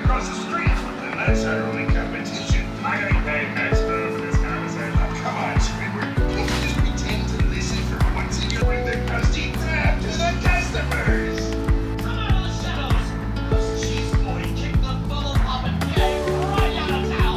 across the street. And that's our only competition. I ain't paying extra for this conversation. Oh, come on, Squidward. You can't just pretend to listen for once in your life. The crusty crap to the customers. Come out of the shadows. This cheese boy kicked the bubble pop and came right out of town.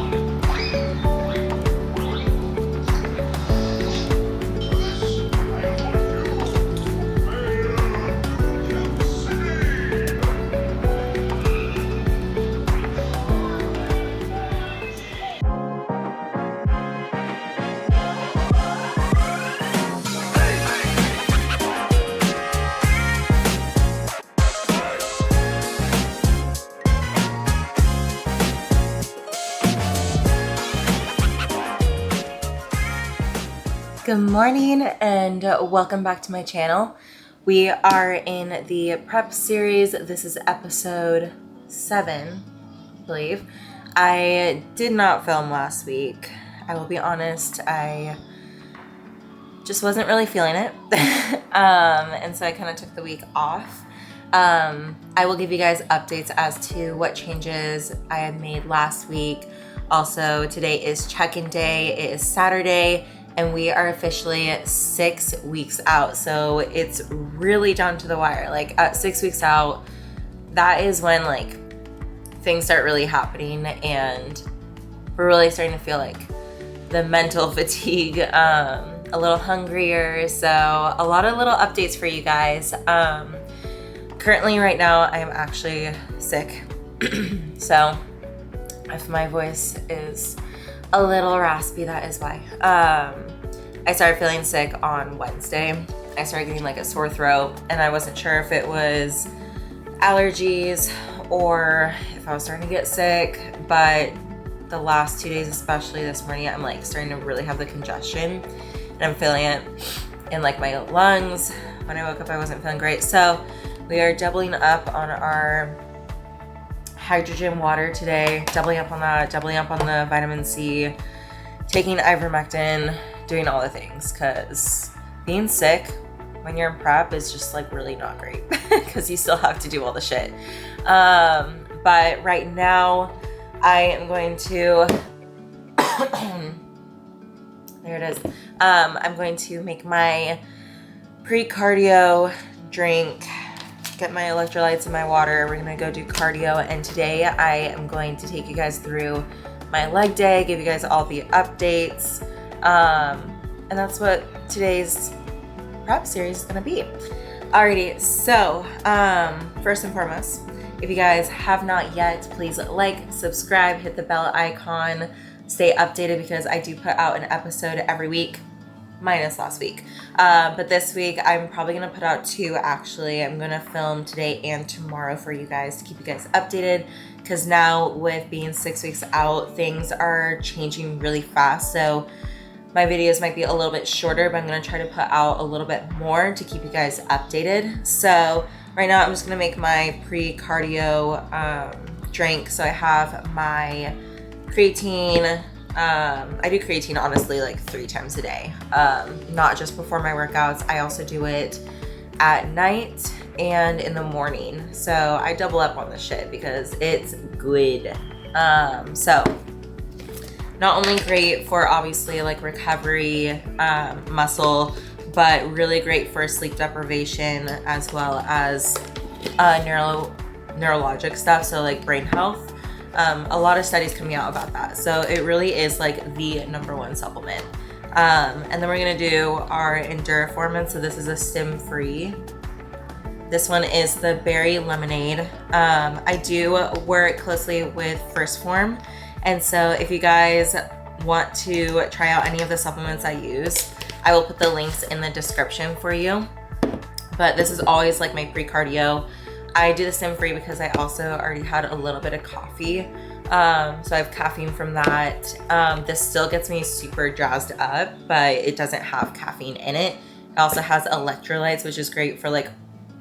Good morning and welcome back to my channel. We are in the prep series. This is episode 7, I believe. I did not film last week. I will be honest, I just wasn't really feeling it. And so I kind of took the week off. I will give you guys updates as to what changes I had made last week. Also, today is check-in day. It is Saturday. And we are officially 6 weeks out. So it's really down to the wire. Like at 6 weeks out, that is when like things start really happening and we're really starting to feel like the mental fatigue, a little hungrier. So a lot of little updates for you guys. Currently right now, I am actually sick. So if my voice is a little raspy, that is why. I started feeling sick on Wednesday. I started getting like a sore throat and I wasn't sure if it was allergies or if I was starting to get sick, but the last 2 days, especially this morning, I'm like starting to really have the congestion and I'm feeling it in like my lungs. When I woke up, I wasn't feeling great. So we are doubling up on our hydrogen water today, doubling up on that, doubling up on the vitamin C, taking ivermectin, doing all the things, because being sick when you're in prep is just like really not great because you still have to do all the shit. But right now I am going to there it is. I'm going to make my pre-cardio drink, get my electrolytes in my water. We're gonna go do cardio, and today I am going to take you guys through my leg day, give you guys all the updates, and that's what today's prep series is gonna be. Alrighty, so first and foremost, if you guys have not yet, please like, subscribe, hit the bell icon, stay updated because I do put out an episode every week. Minus last week. But this week, I'm probably going to put out 2, actually. I'm going to film today and tomorrow for you guys to keep you guys updated. Because now, with being 6 weeks out, things are changing really fast. So my videos might be a little bit shorter, but I'm going to try to put out a little bit more to keep you guys updated. So right now, I'm just going to make my pre-cardio drink. So I have my creatine. I do creatine honestly like 3 times a day, not just before my workouts. I also do it at night and in the morning. So I double up on this shit because it's good. So not only great for obviously like recovery, muscle, but really great for sleep deprivation as well as neurologic stuff. So like brain health. A lot of studies coming out about that. So it really is like the #1 supplement. And then we're gonna do our Enduriformin. So this is a stim-free. This one is the berry lemonade. I do work closely with First Form. And so if you guys want to try out any of the supplements I use, I will put the links in the description for you. But this is always like my pre-cardio. I do the stim-free because I also already had a little bit of coffee. So I have caffeine from that. This still gets me super jazzed up, but it doesn't have caffeine in it. It also has electrolytes, which is great for like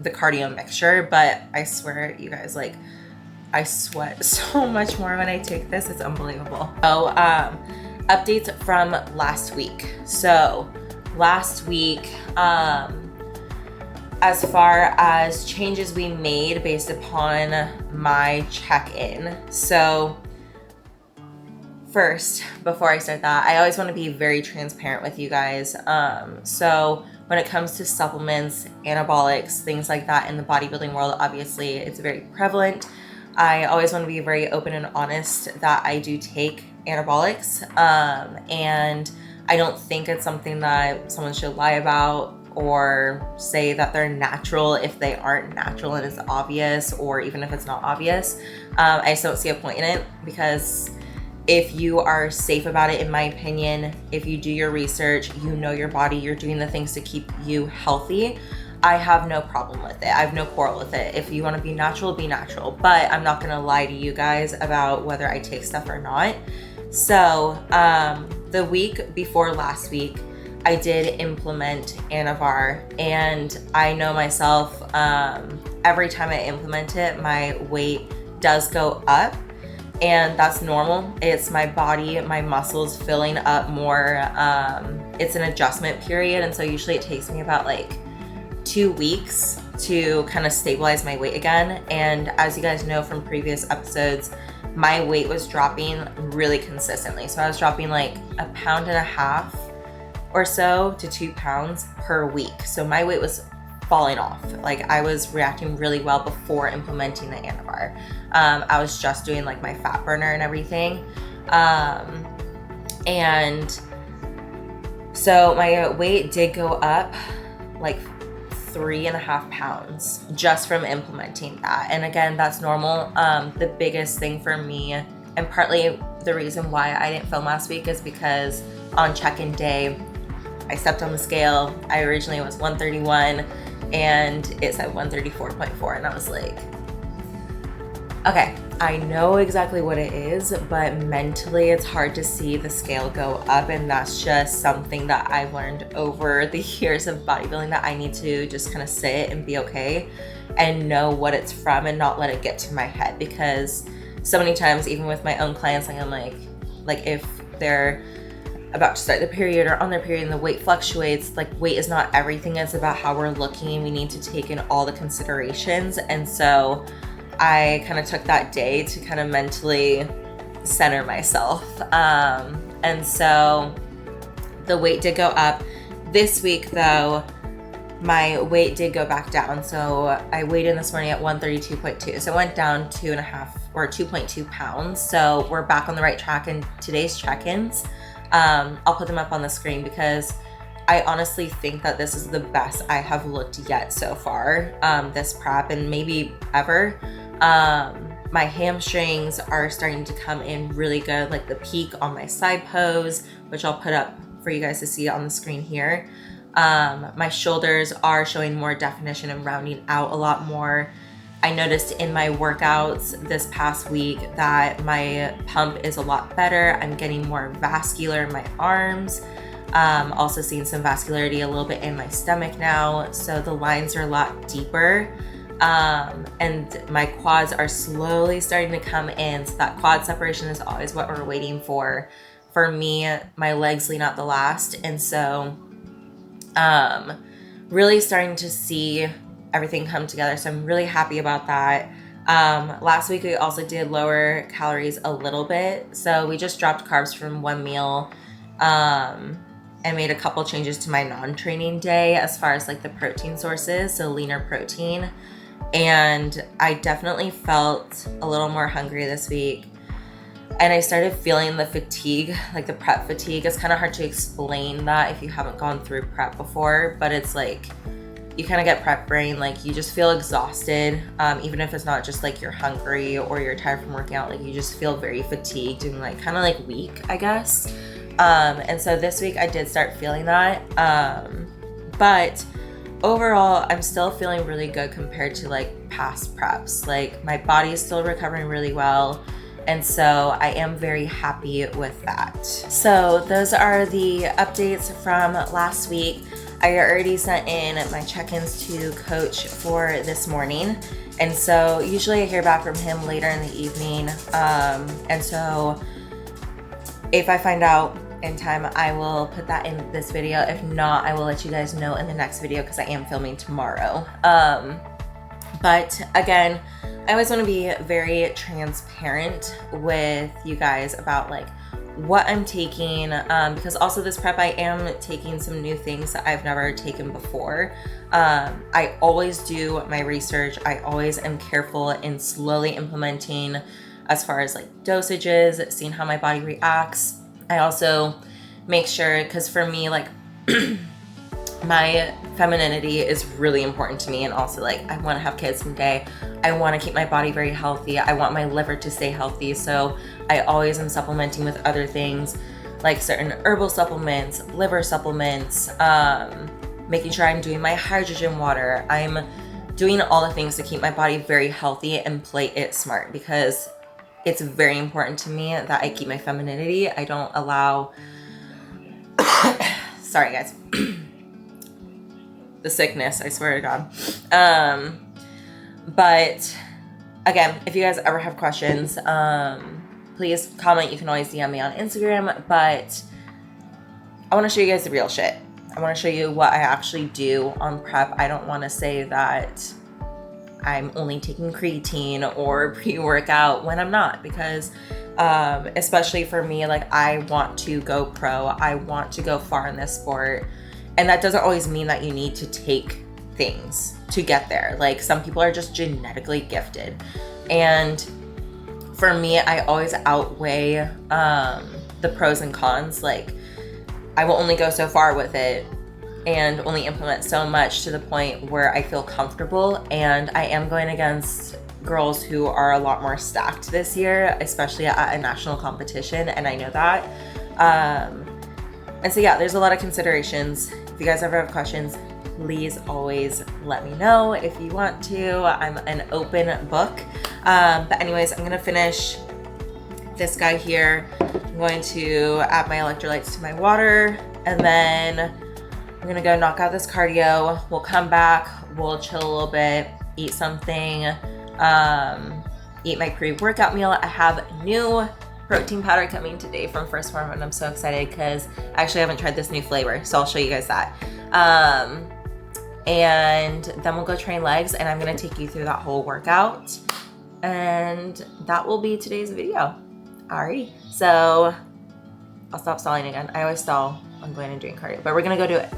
the cardio mixture. But I swear, you guys, like I sweat so much more when I take this. It's unbelievable. So updates from last week. So last week, as far as changes we made based upon my check-in. So first, before I start that, I always want to be very transparent with you guys. So when it comes to supplements, anabolics, things like that in the bodybuilding world, obviously it's very prevalent. I always want to be very open and honest that I do take anabolics, and I don't think it's something that someone should lie about or say that they're natural if they aren't natural and it's obvious, or even if it's not obvious. I just don't see a point in it, because if you are safe about it, in my opinion, if you do your research, you know your body, you're doing the things to keep you healthy, I have no problem with it. I have no quarrel with it. If you want to be natural, be natural. But I'm not going to lie to you guys about whether I take stuff or not. So the week before last week, I did implement Anavar, and I know myself, every time I implement it, my weight does go up, and that's normal. It's my body, my muscles filling up more. It's an adjustment period, and so usually it takes me about like 2 weeks to kind of stabilize my weight again. And as you guys know from previous episodes, my weight was dropping really consistently. So I was dropping like 1.5 pounds or so to 2 pounds per week. So my weight was falling off. Like, I was reacting really well before implementing the Anavar. I was just doing like my fat burner and everything. And so my weight did go up like 3.5 pounds just from implementing that. And again, that's normal. The biggest thing for me, and partly the reason why I didn't film last week, is because on check-in day, I stepped on the scale. I originally was 131 and it said 134.4, and I was like, okay, I know exactly what it is, but mentally it's hard to see the scale go up, and that's just something that I've learned over the years of bodybuilding, that I need to just kind of sit and be okay and know what it's from and not let it get to my head. Because so many times, even with my own clients, I'm like if they're about to start the period or on their period and the weight fluctuates, like, weight is not everything. It's about how we're looking. We need to take in all the considerations. And so I kind of took that day to kind of mentally center myself. And so the weight did go up. This week though, my weight did go back down. So I weighed in this morning at 132.2. So it went down 2.5 or 2.2 pounds. So we're back on the right track in today's check-ins. I'll put them up on the screen because I honestly think that this is the best I have looked yet so far, this prep, and maybe ever. My hamstrings are starting to come in really good, like the peak on my side pose, which I'll put up for you guys to see on the screen here. My shoulders are showing more definition and rounding out a lot more. I noticed in my workouts this past week that my pump is a lot better. I'm getting more vascular in my arms. Also seeing some vascularity a little bit in my stomach now. So the lines are a lot deeper. And my quads are slowly starting to come in. So that quad separation is always what we're waiting for. For me, my legs lean out the last. And so really starting to see everything come together. So I'm really happy about that. Last week we also did lower calories a little bit. So we just dropped carbs from one meal, and made a couple changes to my non-training day as far as like the protein sources, so leaner protein. And I definitely felt a little more hungry this week. And I started feeling the fatigue, like the prep fatigue. It's kind of hard to explain that if you haven't gone through prep before, but it's like, you kind of get prep brain, like you just feel exhausted, even if it's not just like you're hungry or you're tired from working out, like you just feel very fatigued and like kind of like weak, I guess. And so this week I did start feeling that, but overall I'm still feeling really good compared to like past preps. Like my body is still recovering really well, and so I am very happy with that. So those are the updates from last week. I already sent in my check-ins to coach for this morning. And so usually I hear back from him later in the evening. And so if I find out in time, I will put that in this video. If not, I will let you guys know in the next video because I am filming tomorrow. But again, I always want to be very transparent with you guys about like what I'm taking, because also this prep, I am taking some new things that I've never taken before. I always do my research. I always am careful in slowly implementing as far as like dosages, seeing how my body reacts. I also make sure, because for me, like my femininity is really important to me, and also like I want to have kids someday. I want to keep my body very healthy. I want my liver to stay healthy, so I always am supplementing with other things like certain herbal supplements, liver supplements, making sure I'm doing my hydrogen water. I'm doing all the things to keep my body very healthy and play it smart, because it's very important to me that I keep my femininity. I don't allow sorry guys the sickness, I swear to God. But again, if you guys ever have questions, please comment. You can always DM me on Instagram, but I want to show you guys the real shit. I want to show you what I actually do on prep. I don't want to say that I'm only taking creatine or pre-workout when I'm not, because especially for me, like I want to go pro. I want to go far in this sport. And that doesn't always mean that you need to take things to get there. Like some people are just genetically gifted. And for me, I always outweigh the pros and cons. Like I will only go so far with it and only implement so much to the point where I feel comfortable. And I am going against girls who are a lot more stacked this year, especially at a national competition. And I know that. And so yeah, there's a lot of considerations. If you guys ever have questions, please always let me know if you want to. I'm an open book. But anyways, I'm gonna finish this guy here. I'm going to add my electrolytes to my water, and then I'm gonna go knock out this cardio. We'll come back, we'll chill a little bit, eat something, eat my pre-workout meal. I have new protein powder coming today from First Form, and I'm so excited because I actually haven't tried this new flavor, so I'll show you guys that. And then we'll go train legs, and I'm gonna take you through that whole workout, and that will be today's video. Alright, so I'll stop stalling again. I always stall on going and doing cardio, but we're gonna go do it.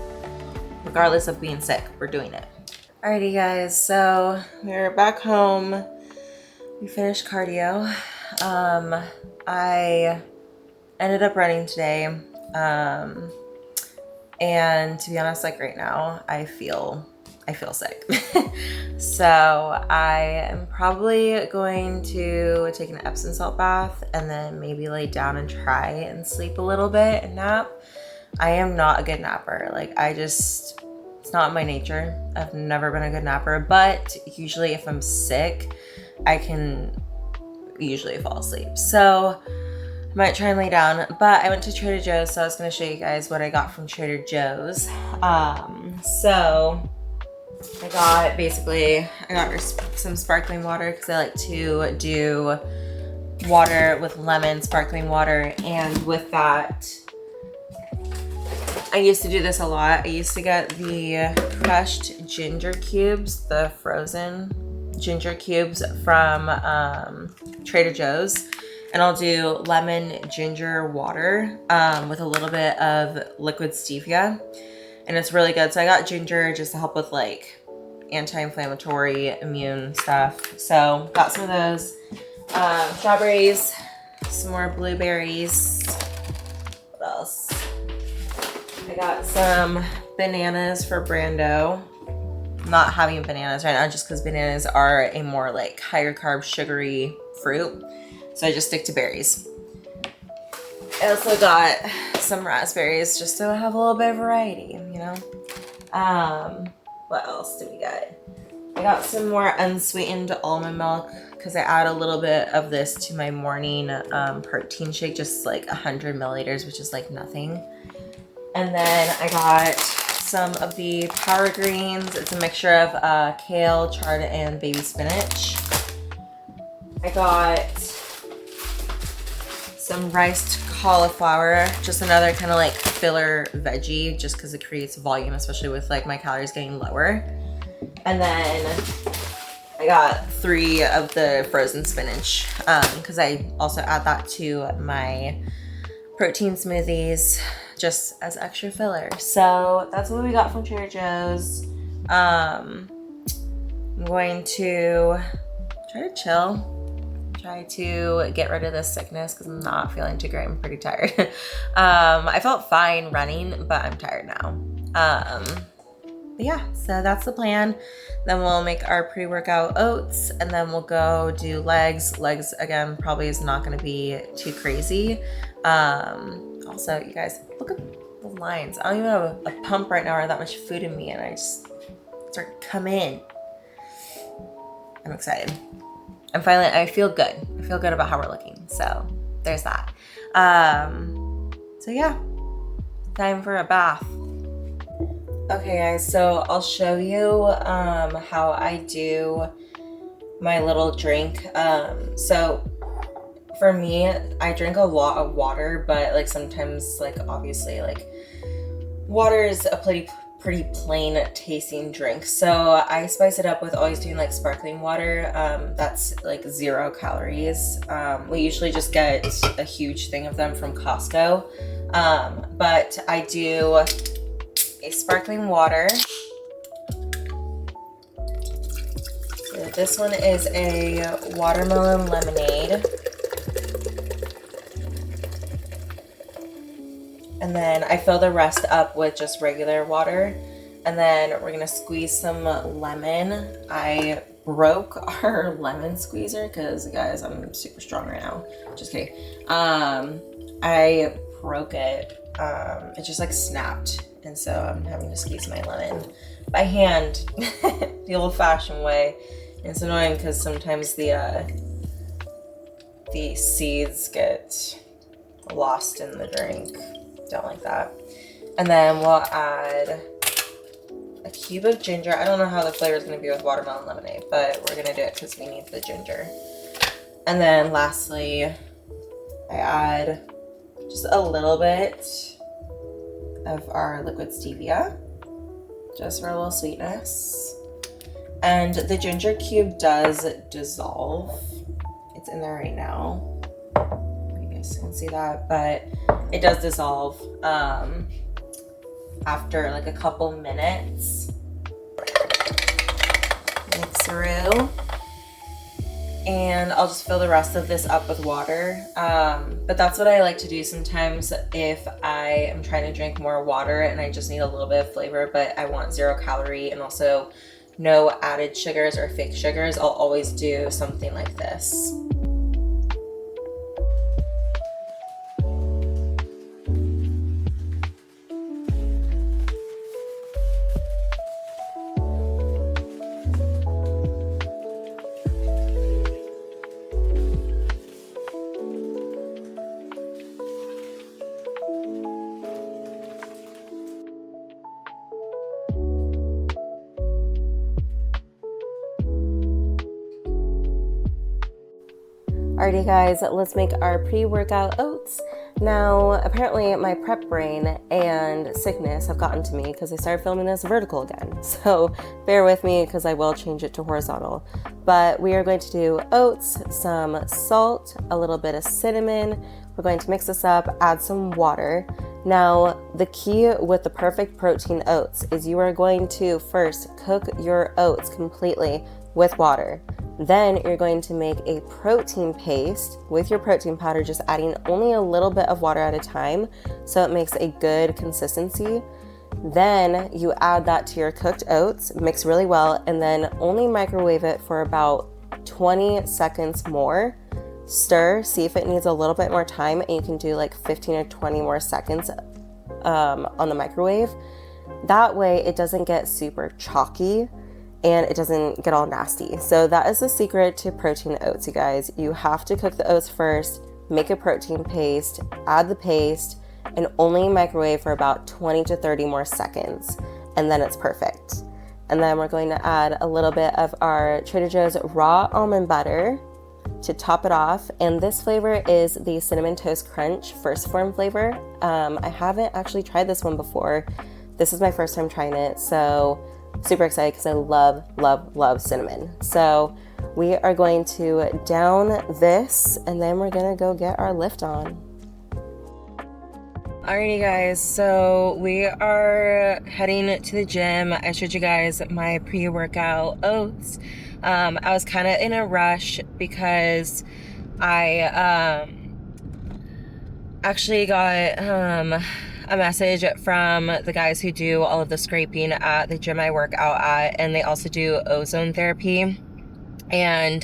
Regardless of being sick, we're doing it. Alrighty guys, so we're back home. We finished cardio. I ended up running today, and to be honest, like right now, I feel sick. So I am probably going to take an Epsom salt bath and then maybe lay down and try and sleep a little bit and nap. I am not a good napper. Like it's not my nature. I've never been a good napper, but usually if I'm sick, I can usually fall asleep. So I might try and lay down, but I went to Trader Joe's, so I was going to show you guys what I got from Trader Joe's. So I got some sparkling water because I like to do water with lemon, sparkling water, and with that, I used to do this a lot. I used to get the crushed ginger cubes, the frozen ginger cubes from Trader Joe's, and I'll do lemon ginger water with a little bit of liquid stevia, and it's really good. So I got ginger just to help with like anti-inflammatory immune stuff. So got some of those strawberries, some more blueberries. What else? I got some bananas for Brando. I'm not having bananas right now just because bananas are a more like higher carb sugary fruit, so I just stick to berries. I also got some raspberries just so I have a little bit of variety, you know. What else do we get? I got some more unsweetened almond milk because I add a little bit of this to my morning protein shake, just like 100 milliliters, which is like nothing. And then I got some of the Power Greens. It's a mixture of kale, chard, and baby spinach. I got some riced cauliflower, just another kind of like filler veggie, just because it creates volume, especially with like my calories getting lower. And then I got 3 of the frozen spinach, because I also add that to my protein smoothies just as extra filler. So that's what we got from Trader Joe's. I'm going to try to chill. Try to get rid of this sickness because I'm not feeling too great. I'm pretty tired. I felt fine running, but I'm tired now. But yeah, so that's the plan. Then we'll make our pre-workout oats and then we'll go do legs. Legs, again, probably is not going to be too crazy. Also, you guys, look at the lines. I don't even have a pump right now or that much food in me, and I just start to come in. I'm excited. I feel good. I feel good about how we're looking. So there's that. So yeah, time for a bath. Okay guys, so I'll show you how I do my little drink. So for me, I drink a lot of water, but like sometimes, like obviously, like water is a pretty plain tasting drink. So I spice it up with always doing like sparkling water. That's like 0 calories. We usually just get a huge thing of them from Costco. But I do a sparkling water. So this one is a watermelon lemonade. And then I fill the rest up with just regular water. And then we're gonna squeeze some lemon. I broke our lemon squeezer because guys, I'm super strong right now. Just kidding. I broke it. It just like snapped. And so I'm having to squeeze my lemon by hand, the old fashioned way. And it's annoying because sometimes the seeds get lost in the drink. Don't like that. And then we'll add a cube of ginger. I don't know how the flavor is going to be with watermelon lemonade, but we're going to do it because we need the ginger. And then lastly, I add just a little bit of our liquid stevia, just for a little sweetness. And the ginger cube does dissolve. It's in there right now. You guys can see that, but it does dissolve after like a couple minutes. Mix through. And I'll just fill the rest of this up with water. But that's what I like to do sometimes if I am trying to drink more water and I just need a little bit of flavor, but I want 0 calorie and also no added sugars or fake sugars. I'll always do something like this. Alrighty guys, let's make our pre-workout oats. Now, apparently my prep brain and sickness have gotten to me because I started filming this vertical again. So bear with me because I will change it to horizontal. But we are going to do oats, some salt, a little bit of cinnamon. We're going to mix this up, add some water. Now, the key with the perfect protein oats is you are going to first cook your oats completely with water. Then you're going to make a protein paste with your protein powder, just adding only a little bit of water at a time so it makes a good consistency. Then you add that to your cooked oats, mix really well, and then only microwave it for about 20 seconds more. Stir, see if it needs a little bit more time, and you can do like 15 or 20 more seconds on the microwave. That way it doesn't get super chalky and it doesn't get all nasty. So that is the secret to protein oats, you guys. You have to cook the oats first, make a protein paste, add the paste, and only microwave for about 20 to 30 more seconds, and then it's perfect. And then we're going to add a little bit of our Trader Joe's raw almond butter. to top it off, and this flavor is the Cinnamon Toast Crunch First Form flavor. I haven't actually tried this one before. This is my first time trying it, so super excited because I love cinnamon. So we are going to down this, and then we're gonna go get our lift on. Alrighty guys, so we are heading to the gym. I showed you guys my pre-workout oats. I was kind of in a rush because I actually got a message from the guys who do all of the scraping at the gym I work out at, and they also do ozone therapy, and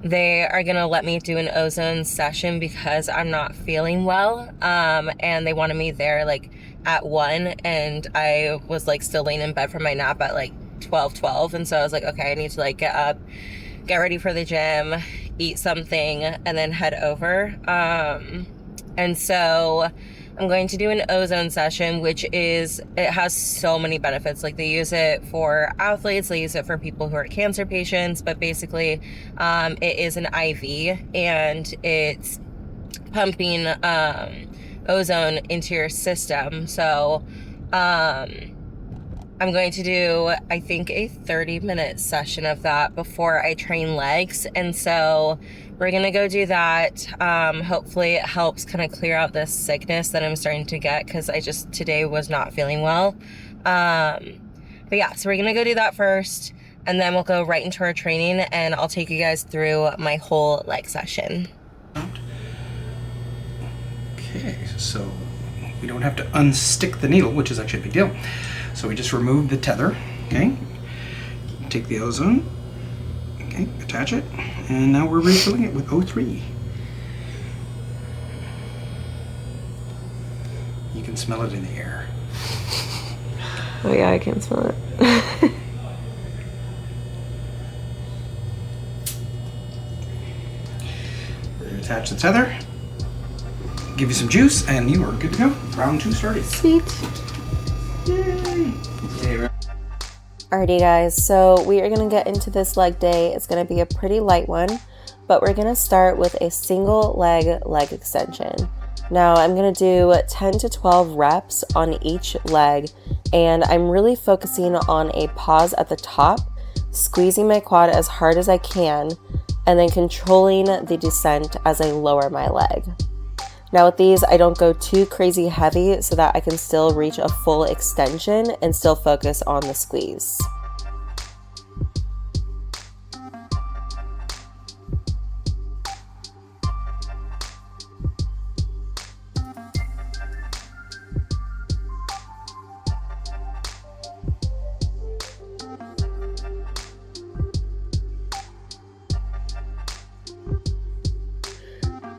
they are gonna let me do an ozone session because I'm not feeling well, and they wanted me there like at 1, and I was like still laying in bed from my nap at like 12, and so I was like, okay, I need to like get up, get ready for the gym, eat something, and then head over. And so I'm going to do an ozone session, which is, it has so many benefits. Like they use it for athletes, they use it for people who are cancer patients, but basically it is an IV, and it's pumping ozone into your system. So I'm going to do, I think, a 30-minute session of that before I train legs. And so we're going to go do that. Hopefully it helps kind of clear out this sickness that I'm starting to get, because I just today was not feeling well. But yeah, so we're going to go do that first, and then we'll go right into our training, and I'll take you guys through my whole leg session. Okay, so we don't have to unstick the needle, which is actually a big deal. So we just remove the tether, okay? Take the ozone, okay, attach it, and now we're refilling it with O3. You can smell it in the air. Oh yeah, I can smell it. Attach the tether, give you some juice, and you are good to go. Round 2 started. Sweet. Yay! Alrighty guys, so we are going to get into this leg day. It's going to be a pretty light one, but we're going to start with a single leg extension. Now I'm going to do 10 to 12 reps on each leg, and I'm really focusing on a pause at the top, squeezing my quad as hard as I can, and then controlling the descent as I lower my leg. Now with these, I don't go too crazy heavy so that I can still reach a full extension and still focus on the squeeze.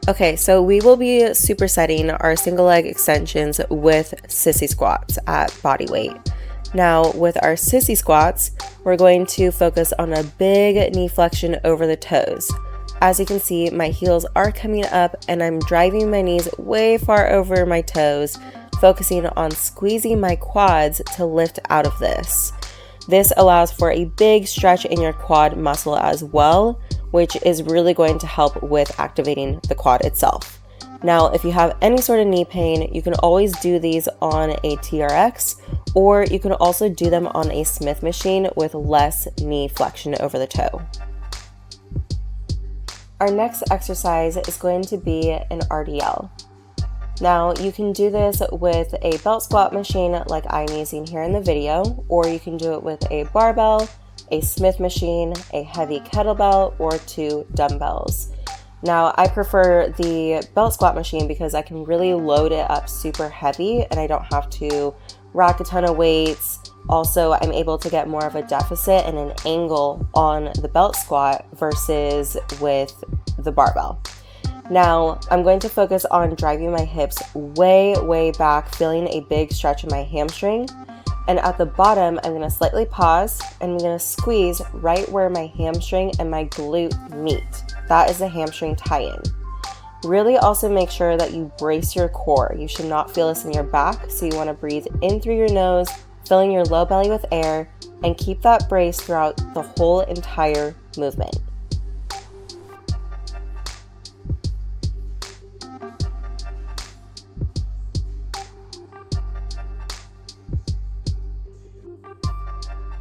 Okay, so we will be supersetting our single leg extensions with sissy squats at body weight. Now with our sissy squats, we're going to focus on a big knee flexion over the toes. As you can see, my heels are coming up and I'm driving my knees way far over my toes, focusing on squeezing my quads to lift out of this. This allows for a big stretch in your quad muscle as well, which is really going to help with activating the quad itself. Now, if you have any sort of knee pain, you can always do these on a TRX, or you can also do them on a Smith machine with less knee flexion over the toe. Our next exercise is going to be an RDL. Now, you can do this with a belt squat machine like I'm using here in the video, or you can do it with a barbell, a Smith machine, a heavy kettlebell, or 2 dumbbells. Now, I prefer the belt squat machine because I can really load it up super heavy and I don't have to rack a ton of weights. Also, I'm able to get more of a deficit and an angle on the belt squat versus with the barbell. Now, I'm going to focus on driving my hips way back, feeling a big stretch in my hamstring. And at the bottom, I'm going to slightly pause and I'm going to squeeze right where my hamstring and my glute meet. That is the hamstring tie-in. Really also make sure that you brace your core. You should not feel this in your back, so you want to breathe in through your nose, filling your low belly with air, and keep that brace throughout the whole entire movement.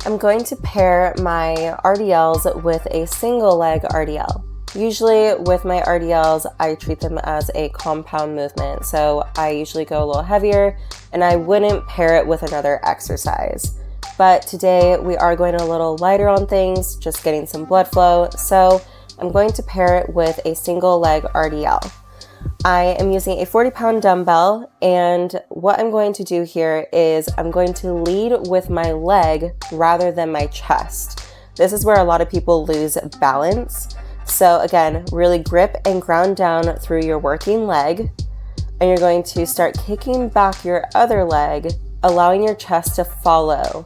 I'm going to pair my RDLs with a single leg RDL. Usually with my RDLs, I treat them as a compound movement. So I usually go a little heavier and I wouldn't pair it with another exercise. But today we are going a little lighter on things, just getting some blood flow. So I'm going to pair it with a single leg RDL. I am using a 40-pound dumbbell, and what I'm going to do here is I'm going to lead with my leg rather than my chest. This is where a lot of people lose balance. So again, really grip and ground down through your working leg, and you're going to start kicking back your other leg, allowing your chest to follow.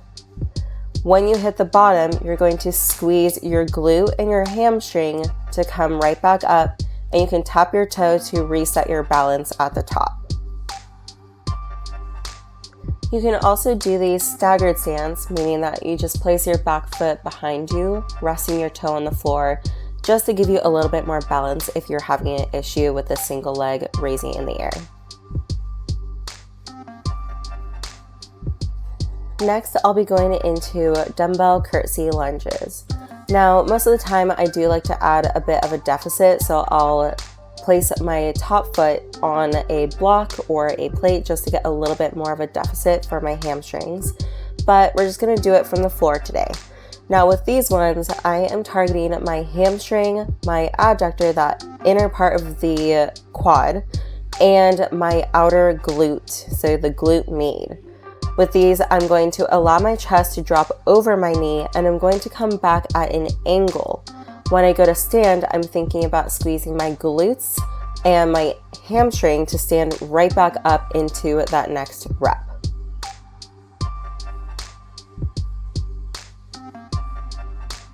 When you hit the bottom, you're going to squeeze your glute and your hamstring to come right back up, and you can tap your toe to reset your balance at the top. You can also do the staggered stance, meaning that you just place your back foot behind you, resting your toe on the floor, just to give you a little bit more balance if you're having an issue with the single leg raising in the air. Next, I'll be going into dumbbell curtsy lunges. Now, most of the time I do like to add a bit of a deficit, so I'll place my top foot on a block or a plate just to get a little bit more of a deficit for my hamstrings. But we're just going to do it from the floor today. Now with these ones, I am targeting my hamstring, my adductor, that inner part of the quad, and my outer glute, so the glute med. With these, I'm going to allow my chest to drop over my knee, and I'm going to come back at an angle. When I go to stand, I'm thinking about squeezing my glutes and my hamstring to stand right back up into that next rep.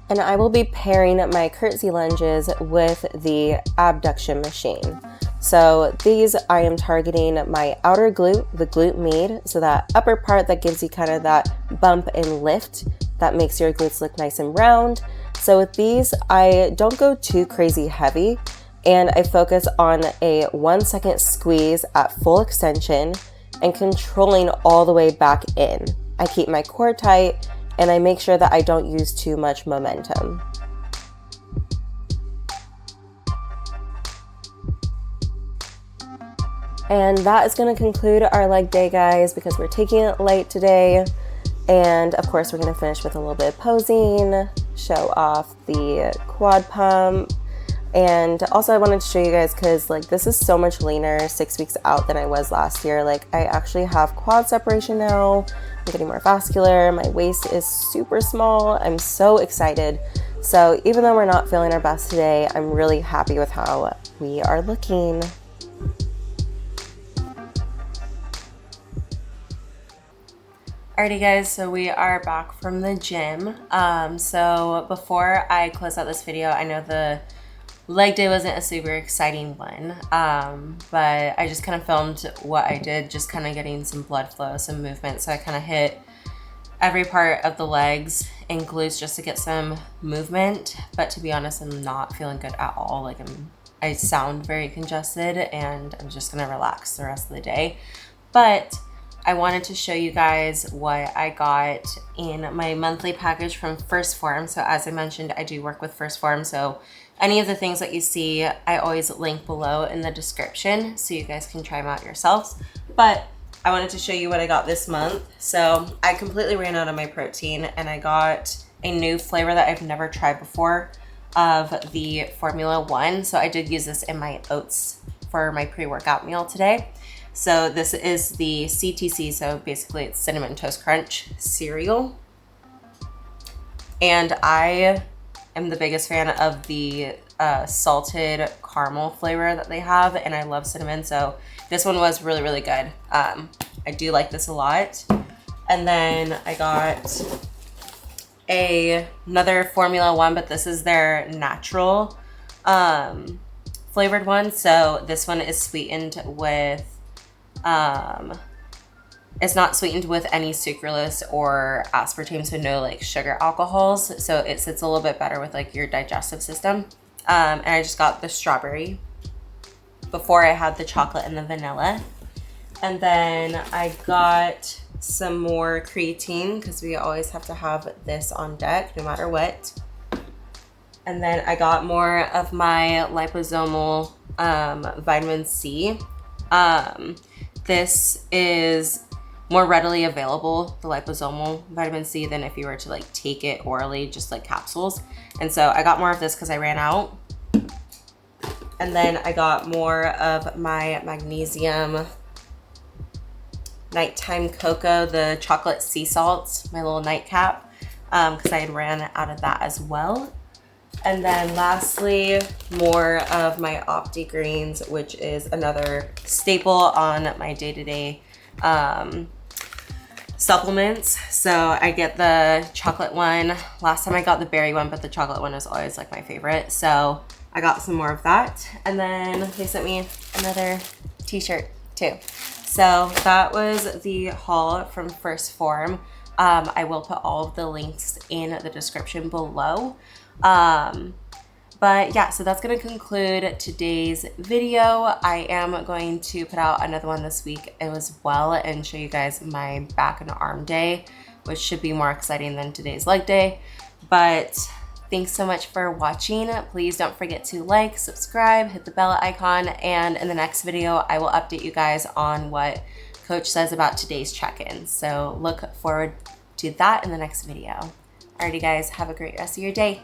And I will be pairing my curtsy lunges with the abduction machine. So these, I am targeting my outer glute, the glute med, so that upper part that gives you kind of that bump and lift that makes your glutes look nice and round. So with these, I don't go too crazy heavy, and I focus on a 1 second squeeze at full extension and controlling all the way back in. I keep my core tight, and I make sure that I don't use too much momentum. And that is going to conclude our leg day, guys, because we're taking it light today. And of course, we're going to finish with a little bit of posing, show off the quad pump. And also I wanted to show you guys, because like this is so much leaner 6 weeks out than I was last year. Like I actually have quad separation now. I'm getting more vascular. My waist is super small. I'm so excited. So even though we're not feeling our best today, I'm really happy with how we are looking. Alrighty guys, so we are back from the gym. So before I close out this video, I know the leg day wasn't a super exciting one, but I just kind of filmed what I did, just kind of getting some blood flow, some movement. So I kind of hit every part of the legs and glutes just to get some movement. But to be honest, I'm not feeling good at all. Like I sound very congested, and I'm just gonna relax the rest of the day. But I wanted to show you guys what I got in my monthly package from First Form. So as I mentioned, I do work with First Form. So any of the things that you see, I always link below in the description so you guys can try them out yourselves. But I wanted to show you what I got this month. So I completely ran out of my protein, and I got a new flavor that I've never tried before of the Formula 1. So I did use this in my oats for my pre-workout meal today. So this is the CTC, so basically it's Cinnamon Toast Crunch cereal. And I am the biggest fan of the salted caramel flavor that they have, and I love cinnamon, so this one was really, really good. I do like this a lot. And then I got another Formula 1, but this is their natural flavored one. So this one is sweetened with it's not sweetened with any sucralose or aspartame, so no like sugar alcohols, so it sits a little bit better with like your digestive system. And I just got the strawberry before I had the chocolate and the vanilla. And then I got some more creatine because we always have to have this on deck no matter what. And then I got more of my liposomal vitamin C. This is more readily available, the liposomal vitamin C, than if you were to like take it orally, just like capsules. And so I got more of this because I ran out. And then I got more of my magnesium nighttime cocoa, the chocolate sea salt, my little nightcap, because I had ran out of that as well. And then lastly, more of my OptiGreens, which is another staple on my day-to-day supplements. So I get the chocolate one. Last time I got the berry one, but the chocolate one is always like my favorite. So I got some more of that. And then they sent me another t-shirt too. So that was the haul from First Form. I will put all of the links in the description below. But yeah, so that's going to conclude today's video. I am going to put out another one this week as well and show you guys my back and arm day, which should be more exciting than today's leg day. But thanks so much for watching. Please don't forget to like, subscribe, hit the bell icon, and in the next video, I will update you guys on what Coach says about today's check-in. So look forward to that in the next video. Alrighty guys, have a great rest of your day.